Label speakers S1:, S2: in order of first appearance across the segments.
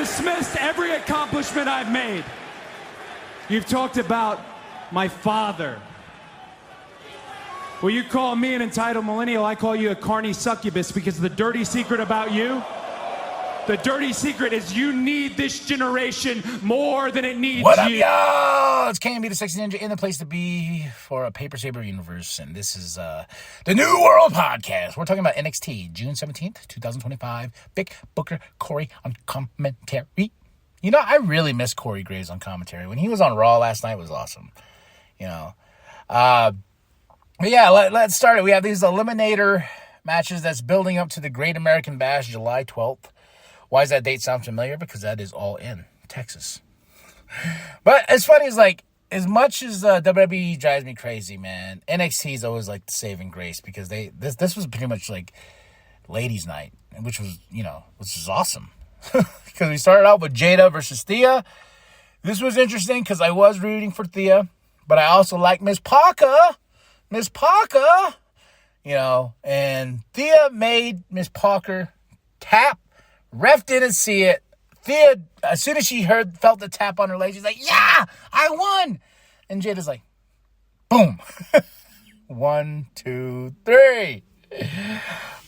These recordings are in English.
S1: dismissed every accomplishment I've made. You've talked about my father. Well, you call me an entitled millennial, I call you a carny succubus, because the dirty secret about you, the dirty secret is you need this generation more than it needs you.
S2: What up, y'all? It's KMB the Sexy Ninja in the place to be for a Paper Saber universe, and this is the New World Podcast. We're talking about NXT, June 17th, 2025. Big Booker Corey on commentary. You know, I really miss Corey Graves on commentary. When he was on Raw last night, it was awesome. You know, but yeah, let's start it. We have these Eliminator matches that's building up to the Great American Bash, July 12th. Why does that date sound familiar? Because that is all in Texas. But it's funny, it's like, as much as WWE drives me crazy, man, NXT is always like the saving grace, because this was pretty much like ladies' night, which was awesome. Because we started out with Jada versus Thea. This was interesting because I was rooting for Thea, but I also like Miss Parker, and Thea made Miss Parker tap. Ref didn't see it. Thea, as soon as she felt the tap on her leg, she's like, yeah, I won. And Jada's like, boom. 1, 2, 3.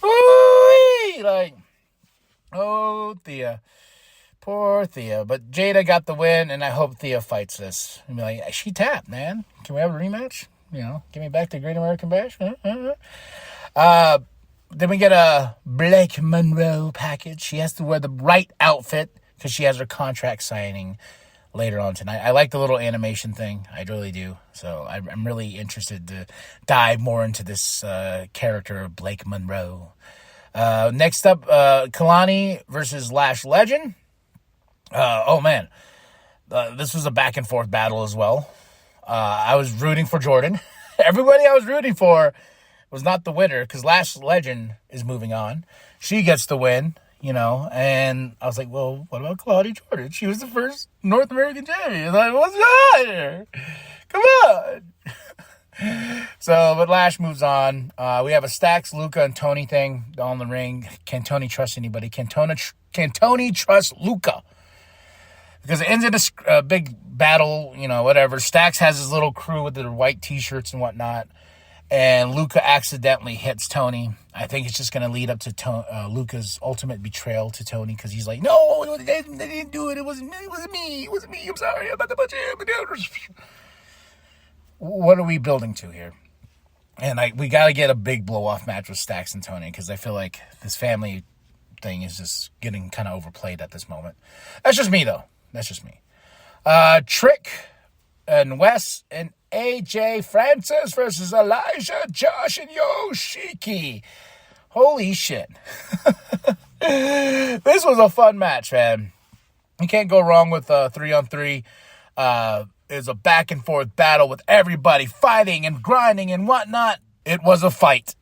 S2: Ooh-wee. Like, oh, Thea. Poor Thea. But Jada got the win, and I hope Thea fights this. And be like, she tapped, man. Can we have a rematch? Give me back to Great American Bash. Then we get a Blake Monroe package. She has to wear the right outfit because she has her contract signing later on tonight. I like the little animation thing. I really do. So I'm really interested to dive more into this character, Blake Monroe. Next up, Kalani versus Lash Legend. Oh, man. This was a back-and-forth battle as well. I was rooting for Jordan. Everybody I was rooting for was not the winner, because Lash Legend is moving on. She gets the win, and I was like, well, what about Claudia Jordan? She was the first North American champion. Like, what's going on here? Come on. But Lash moves on. We have a Stax, Luca, and Tony thing on the ring. Can Tony trust anybody? Can Tony trust Luca? Because it ends in a big battle, whatever. Stax has his little crew with their white T-shirts and whatnot. And Luca accidentally hits Tony. I think it's just going to lead up to Luca's ultimate betrayal to Tony, because he's like, no, they didn't do it. It wasn't me. I'm sorry. I'm about to punch him. What are we building to here? And we got to get a big blow-off match with Stax and Tony, because I feel like this family thing is just getting kind of overplayed at this moment. That's just me, though. That's just me. Trick and Wes and AJ Francis versus Elijah, Josh, and Yoshiki. Holy shit. This was a fun match, man. You can't go wrong with 3-on-3. It's a back and forth battle with everybody fighting and grinding and whatnot. It was a fight.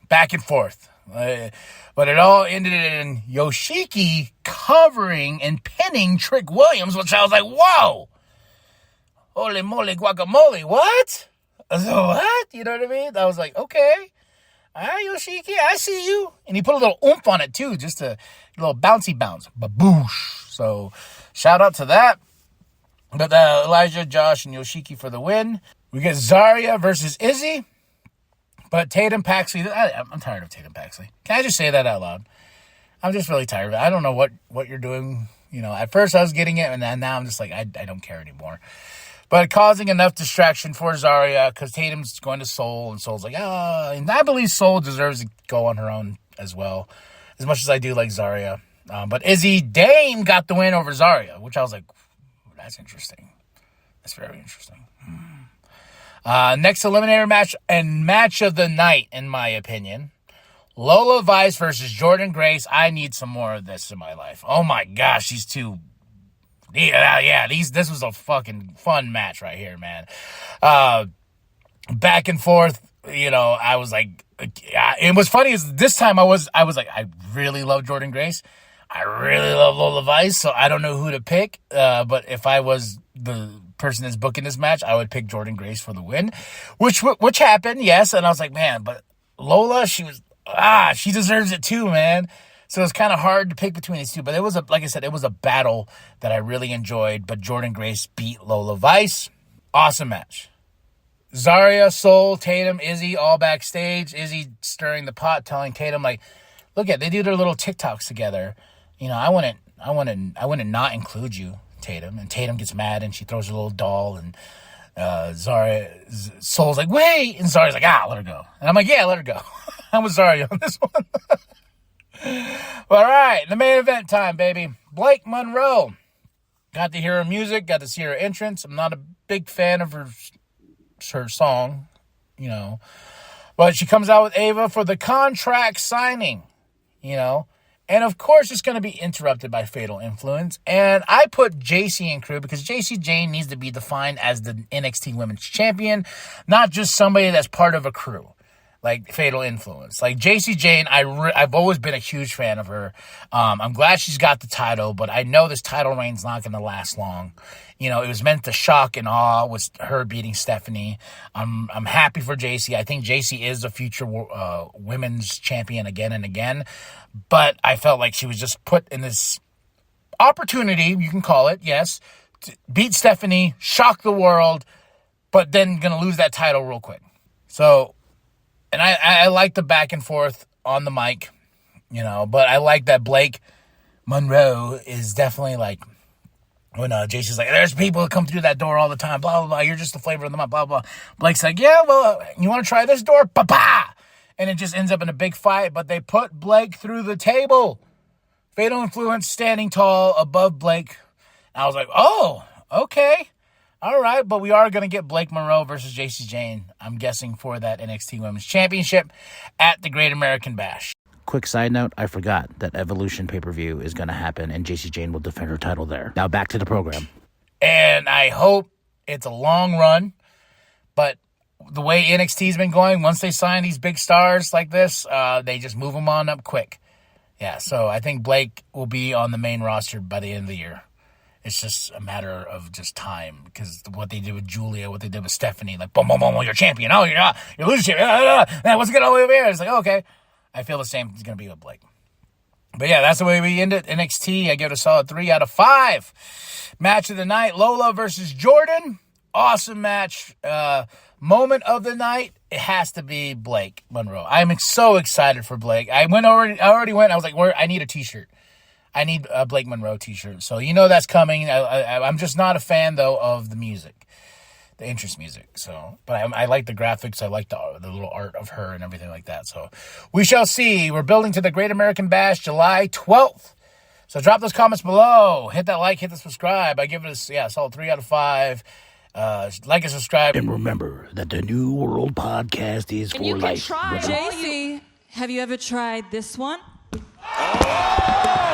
S2: Back and forth. But it all ended in Yoshiki covering and pinning Trick Williams, which I was like, whoa. Holy moly guacamole, what? What? You know what I mean? I was like, okay. All right, Yoshiki, I see you. And he put a little oomph on it, too, just a little bouncy bounce. Baboosh. So, shout out to that. But Elijah, Josh, and Yoshiki for the win. We get Zarya versus Izzy. But Tatum Paxley, I'm tired of Tatum Paxley. Can I just say that out loud? I'm just really tired of it. I don't know what you're doing. At first I was getting it, and now I'm just like, I don't care anymore. But causing enough distraction for Zarya, because Tatum's going to Soul, and Soul's like, and I believe Soul deserves to go on her own as well, as much as I do like Zarya. But Izzy Dame got the win over Zarya, which I was like, that's interesting. That's very interesting. Next Eliminator match, and match of the night, in my opinion. Lola Vice versus Jordan Grace. I need some more of this in my life. Oh my gosh, these two. Yeah, this was a fucking fun match right here, man. Back and forth, I was like, it was funny is this time I was like, I really love Jordan Grace. I really love Lola Vice, so I don't know who to pick. But if I was the person that's booking this match, I would pick Jordan Grace for the win, which happened, yes. And I was like, man, but Lola, she deserves it too, man. So it's kind of hard to pick between these two. But it was, like I said, it was a battle that I really enjoyed. But Jordynne Grace beat Lola Vice. Awesome match. Zarya, Soul, Tatum, Izzy all backstage. Izzy stirring the pot, telling Tatum, like, look at, they do their little TikToks together. You know, I wouldn't not include you, Tatum. And Tatum gets mad and she throws her little doll, and Soul's like, wait, and Zarya's like, let her go. And I'm like, yeah, let her go. I'm with Zarya on this one. All right, the main event time, baby. Blake Monroe. Got to hear her music, got to see her entrance. I'm not a big fan of her song, you know. But she comes out with Ava for the contract signing, you know. And, of course, it's going to be interrupted by Fatal Influence. And I put JC in crew because JC Jane needs to be defined as the NXT Women's Champion, not just somebody that's part of a crew like Fatal Influence. Like JC Jane, I've always been a huge fan of her. I'm glad she's got the title, but I know this title reign's not going to last long. You know, it was meant to shock and awe with her beating Stephanie. I'm happy for JC. I think JC is a future women's champion again and again. But I felt like she was just put in this opportunity, you can call it, yes, to beat Stephanie, shock the world, but then going to lose that title real quick. So, and I like the back and forth on the mic, you know, but I like that Blake Monroe is definitely like, when JC's like, there's people that come through that door all the time, blah, blah, blah, you're just the flavor of the month, blah, blah. Blake's like, yeah, well, you want to try this door? Ba-ba! And it just ends up in a big fight, but they put Blake through the table. Fatal Influence standing tall above Blake. And I was like, oh, okay. All right, but we are going to get Blake Monroe versus JC Jane, I'm guessing, for that NXT Women's Championship at the Great American Bash.
S3: Quick side note, I forgot that Evolution pay-per-view is going to happen, and JC Jane will defend her title there. Now back to the program.
S2: And I hope it's a long run, but the way NXT's been going, once they sign these big stars like this, they just move them on up quick. Yeah, so I think Blake will be on the main roster by the end of the year. It's just a matter of just time, because what they did with Julia, what they did with Stephanie, like, boom, boom, boom, you're champion. Oh, you're losing. What's going on over here? It's like, okay. I feel the same is going to be with Blake. But yeah, that's the way we end it. NXT, I give it a solid 3 out of 5. Match of the night, Lola versus Jordan. Awesome match. Moment of the night, it has to be Blake Monroe. I'm so excited for Blake. I already went. I was like, I need a t-shirt. I need a Blake Monroe t-shirt. So you know that's coming. I'm just not a fan, though, of the music, the entrance music. So, but I like the graphics. I like the little art of her and everything like that. So we shall see. We're building to the Great American Bash, July 12th. So drop those comments below. Hit that like, hit the subscribe. I give it a solid 3 out of 5. Like and subscribe.
S3: And remember that the New World Podcast is
S4: and
S3: for life.
S4: Try.
S5: JC, have you ever tried this one?
S4: Oh!